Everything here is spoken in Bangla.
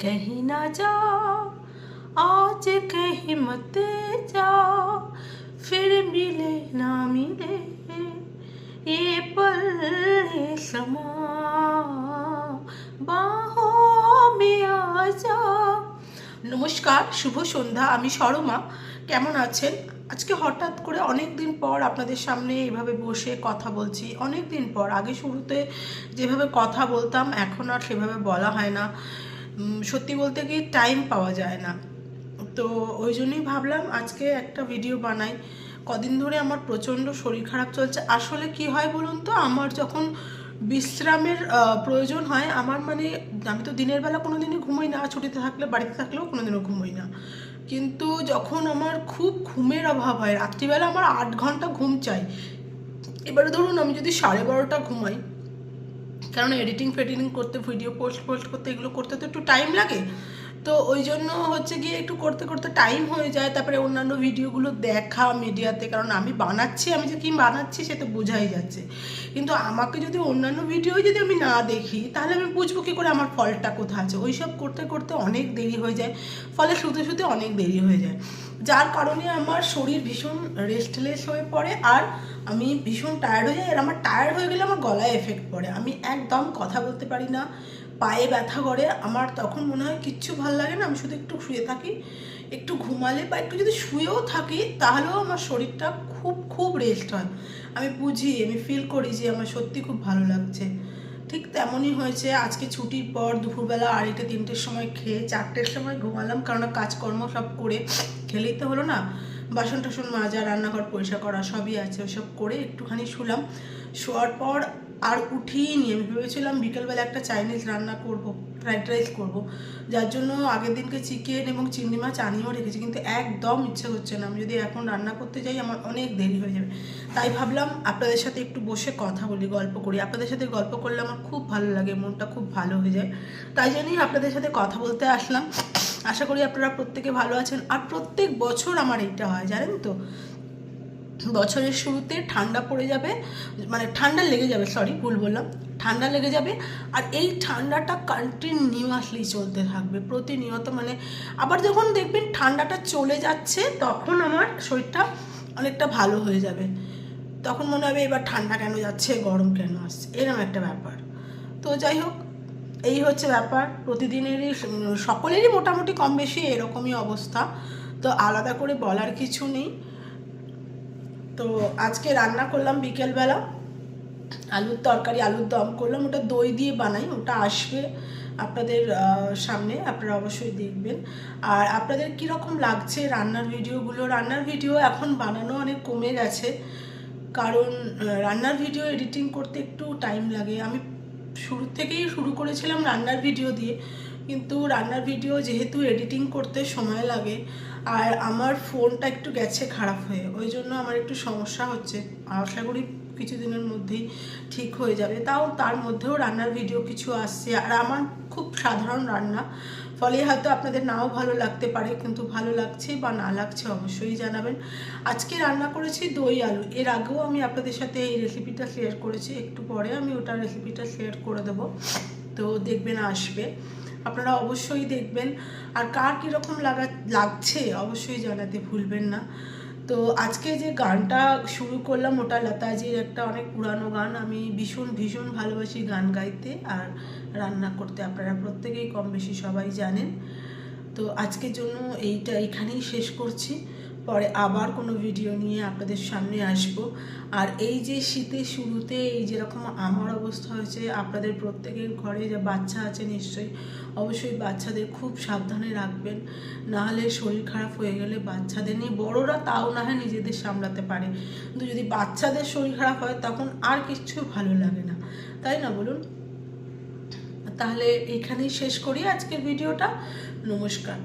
कहीं ना जाओ आज कहीं मत जाओ फिर मिले ना मिले ये पल है समा बाहों में आ जाओ। নমস্কার, শুভ সন্ধ্যা। আমি সরমা। কেমন আছেন? আজকে হঠাৎ করে অনেক দিন পর আপনাদের সামনে এভাবে বসে কথা বলছি। অনেক দিন পর, আগে শুরুতে যেভাবে কথা বলতাম এখন আর সেভাবে বলা হয় না। সত্যি বলতে কি টাইম পাওয়া যায় না, তো ওই জন্যই ভাবলাম আজকে একটা ভিডিও বানাই। কদিন ধরে আমার প্রচণ্ড শরীর খারাপ চলছে। আসলে কি হয় বলুন তো, আমার যখন বিশ্রামের প্রয়োজন হয়, আমার মানে আমি তো দিনের বেলা কোনো দিনই ঘুমোই না, ছুটিতে থাকলে বাড়িতে থাকলেও কোনো দিনও ঘুমোই না। কিন্তু যখন আমার খুব ঘুমের অভাব হয়, রাত্রিবেলা আমার 8 ঘন্টা ঘুম চাই। এবারে ধরুন আমি যদি 12:30 ঘুমাই, কারণ এডিটিং ফেডিটিং করতে, ভিডিও পোস্ট করতে, এগুলো করতে তো একটু টাইম লাগে। তো ওই জন্য হচ্ছে গিয়ে একটু করতে করতে টাইম হয়ে যায়। তারপরে অন্যান্য ভিডিওগুলো দেখা মিডিয়াতে, কারণ আমি বানাচ্ছি, আমি যে কী বানাচ্ছি সে তো বোঝাই যাচ্ছে। কিন্তু আমাকে যদি অন্যান্য ভিডিও যদি আমি না দেখি, তাহলে আমি বুঝবো কী করে আমার ফলটা কোথায় আছে। ওই সব করতে করতে অনেক দেরি হয়ে যায়, ফলে শুতে শুতে অনেক দেরি হয়ে যায়, যার কারণে আমার শরীর ভীষণ রেস্টলেস হয়ে পড়ে আর আমি ভীষণ টায়ার্ড হয়ে যাই। আর আমার টায়ার্ড হয়ে গেলে আমার গলায় এফেক্ট পড়ে, আমি একদম কথা বলতে পারি না, পায়ে ব্যথা করে আমার। তখন মনে হয় কিচ্ছু ভালো লাগে না, আমি শুধু একটু শুয়ে থাকি। একটু ঘুমালে বা একটু যদি শুয়েও থাকি তাহলেও আমার শরীরটা খুব খুব রেস্ট হয়। আমি বুঝি, আমি ফিল করি যে আমার সত্যি খুব ভালো লাগছে। ঠিক তেমনই হয়েছে আজকে। ছুটির পর দুপুরবেলা 2:30-3টের সময় খেয়ে 4টের সময় ঘুমালাম, কারণ কাজকর্ম সব করে খেলেই তো হলো না। বাসন টাসন মাজা, রান্নাঘর পরিষ্কার করা সবই আছে, ওইসব করে একটুখানি শুলাম। শোয়ার পর আর উঠিয়ে নিয়ে আমি ভেবেছিলাম বিকেলবেলা একটা চাইনিজ রান্না করব, ফ্রাইড রাইস করব, যার জন্য আগের দিনকে চিকেন এবং চিংড়ি মাছ আনিয়েও রেখেছি, কিন্তু একদম ইচ্ছে হচ্ছে না। আমি যদি এখন রান্না করতে যাই আমার অনেক দেরি হয়ে যাবে। তাই ভাবলাম আপনাদের সাথে একটু বসে কথা বলি, গল্প করি। আপনাদের সাথে গল্প করলে আমার খুব ভালো লাগে, মনটা খুব ভালো হয়ে যায়। তাই জন্যই আপনাদের সাথে কথা বলতে আসলাম। আশা করি আপনারা প্রত্যেকে ভালো আছেন। আর প্রত্যেক বছর আমার এইটা হয়, জানেন তো, বছরের শুরুতে ঠান্ডা পড়ে যাবে, মানে ঠান্ডা লেগে যাবে, সরি ভুল বললাম, ঠান্ডা লেগে যাবে। আর এই ঠান্ডাটা কন্টিনিউয়াসলি চলতে থাকবে প্রতিনিয়ত। মানে আবার যখন দেখবেন ঠান্ডাটা চলে যাচ্ছে, তখন আমার শরীরটা অনেকটা ভালো হয়ে যাবে। তখন মনে হবে এবার ঠান্ডা কেন যাচ্ছে, গরম কেন আসছে, এরকম একটা ব্যাপার। তো যাই হোক, এই হচ্ছে ব্যাপার। প্রতিদিনেরই সকলেরই মোটামুটি কম বেশি এরকমই অবস্থা, তো আলাদা করে বলার কিছু নেই। তো আজকে রান্না করলাম বিকেলবেলা আলুর তরকারি, আলুর দম করলাম। ওটা দই দিয়ে বানাই, ওটা আসবে আপনাদের সামনে, আপনারা অবশ্যই দেখবেন। আর আপনাদের কীরকম লাগছে রান্নার ভিডিওগুলো? রান্নার ভিডিও এখন বানানো অনেক কমে গেছে, কারণ রান্নার ভিডিও এডিটিং করতে একটু টাইম লাগে। আমি শুরু থেকেই শুরু করেছিলাম রান্নার ভিডিও দিয়ে, কিন্তু রান্নার ভিডিও যেহেতু এডিটিং করতে সময় লাগে, আর আমার ফোনটা একটু গেছে খারাপ হয়ে, ওই জন্য আমার একটু সমস্যা হচ্ছে। আশা করি কিছুদিনের মধ্যেই ঠিক হয়ে যাবে। তাও তার মধ্যেও রান্নার ভিডিও কিছু আসছে, আর আমার খুব সাধারণ রান্না, ফলে হয়তো আপনাদের নাও ভালো লাগতে পারে, কিন্তু ভালো লাগছে বা না লাগছে অবশ্যই জানাবেন। আজকে রান্না করেছি দই আলু। এর আগেও আমি আপনাদের সাথে এই রেসিপিটা শেয়ার করেছি, একটু পরে আমি ওটার রেসিপিটা শেয়ার করে দেবো, তো দেখবেন আসবে, আপনারা অবশ্যই দেখবেন। আর কার কীরকম লাগছে অবশ্যই জানাতে ভুলবেন না। তো আজকে যে গানটা শুরু করলাম ওটা লতাজির একটা অনেক পুরানো গান। আমি ভীষণ ভীষণ ভালোবাসি গান গাইতে আর রান্না করতে, আপনারা প্রত্যেকেই কম বেশি সবাই জানেন। তো আজকের জন্য এইটা এখানেই শেষ করছি, পরে আবার কোনো ভিডিও নিয়ে আপনাদের সামনে আসব। আর এই যে শীতের শুরুতে এই যেরকম আমার অবস্থা হয়েছে, আপনাদের প্রত্যেকের ঘরে যে বাচ্চা আছে নিশ্চয়ই, অবশ্যই বাচ্চাদের খুব সাবধানে রাখবেন, নাহলে শরীর খারাপ হয়ে গেলে বাচ্চাদের নিয়ে, বড়রা তাও না হয় নিজেদের সামলাতে পারে, কিন্তু যদি বাচ্চাদের শরীর খারাপ হয় তখন আর কিচ্ছু ভালো লাগে না, তাই না বলুন? তাহলে এখানেই শেষ করি আজকের ভিডিওটা। নমস্কার।